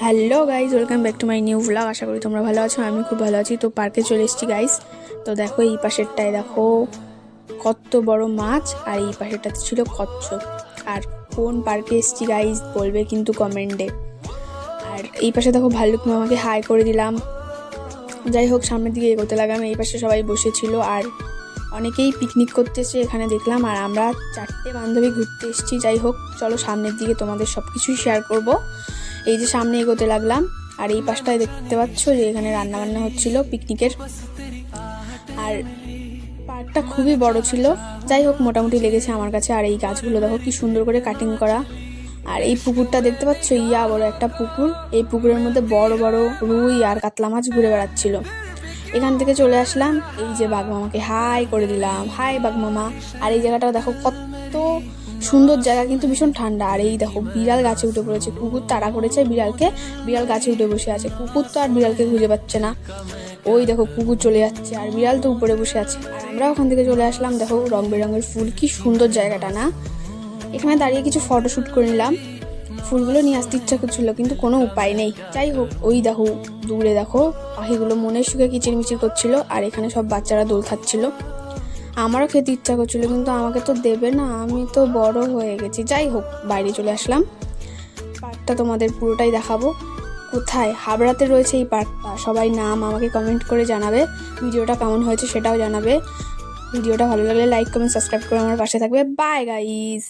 Hello guys, welcome back to my new blog. আশা করি তোমরা ভালো আছো, আমি খুব ভালো আছি। তো পার্কে চলে এসেছি গাইজ। তো দেখো এই পাশেরটায় দেখো কত বড় মাছ, আর এই পাশেরটাতে ছিল কচ্ছপ। আর কোন পার্কে এসেছি গাইজ বলবে কিন্তু কমেন্টে। আর এই পাশে দেখো ভাল্লুক মামাকে হাই করে দিলাম। যাই হোক, সামনের দিকে এগোতে লাগলাম। এই পাশে সবাই বসেছিল আর অনেকেই পিকনিক করতে এসছে এখানে দেখলাম। আর আমরা 4টে বান্ধবী ঘুরতে এসেছি। যাই হোক, চলো সামনের দিকে তোমাদের সব কিছুই শেয়ার করব। এই যে সামনে এগোতে লাগলাম, আর এই পাশটায় দেখতে পাচ্ছ যে এখানে রান্না বান্না হচ্ছিল পিকনিকের। আর পার্কটা খুবই বড় ছিল। যাই হোক, মোটামুটি লেগেছে আমার কাছে। আর এই গাছগুলো দেখো কি সুন্দর করে কাটিং করা। আর এই পুকুরটা দেখতে পাচ্ছ, ইয়া বড় একটা পুকুর। এই পুকুরের মধ্যে বড় বড় রুই আর কাতলা মাছ ঘুরে বেড়াচ্ছিল। এখান থেকে চলে আসলাম। এই যে বাঘমামাকে হাই করে দিলাম, হাই বাঘমামা। আর এই জায়গাটা দেখো কত সুন্দর জায়গা, কিন্তু ভীষণ ঠান্ডা। আর এই দেখো বিড়াল গাছে উঠে পড়েছে। কুকুর তাড়া করেছে বিড়ালকে, বিড়াল গাছে উঠে বসে আছে। কুকুর তো আর বিড়ালকে খুঁজে পাচ্ছে না। ওই দেখো কুকুর চলে যাচ্ছে, আর বিড়াল তো উপরে বসে আছে। আর আমরা ওখান থেকে চলে আসলাম। দেখো রং বেরঙের ফুল, কি সুন্দর জায়গাটা না? এখানে দাঁড়িয়ে কিছু ফটোশ্যুট করে নিলাম। ফুলগুলো নিয়ে আসতে ইচ্ছা করছিল, কিন্তু কোনো উপায় নেই। যাই হোক, ওই দেখো দূরে দেখো পাখিগুলো মনের সুখে কিচিরমিচির করছিল। আর এখানে সব বাচ্চারা দোল খাচ্ছিল। আমারও খেতে ইচ্ছা করছিল, কিন্তু আমাকে তো দেবে না, আমি তো বড় হয়ে গেছি। যাই হোক, বাইরে চলে আসলাম। পার্কটা তোমাদের পুরোটাই দেখাবো। কোথায়? হাবড়াতে রয়েছে এই পার্কটা। সবাই নাম আমাকে কমেন্ট করে জানাবে। ভিডিওটা কেমন হয়েছে সেটাও জানাবে। ভিডিওটা ভালো লাগলে লাইক কমেন্ট সাবস্ক্রাইব করে আমার পাশে থাকবে। Bye guys.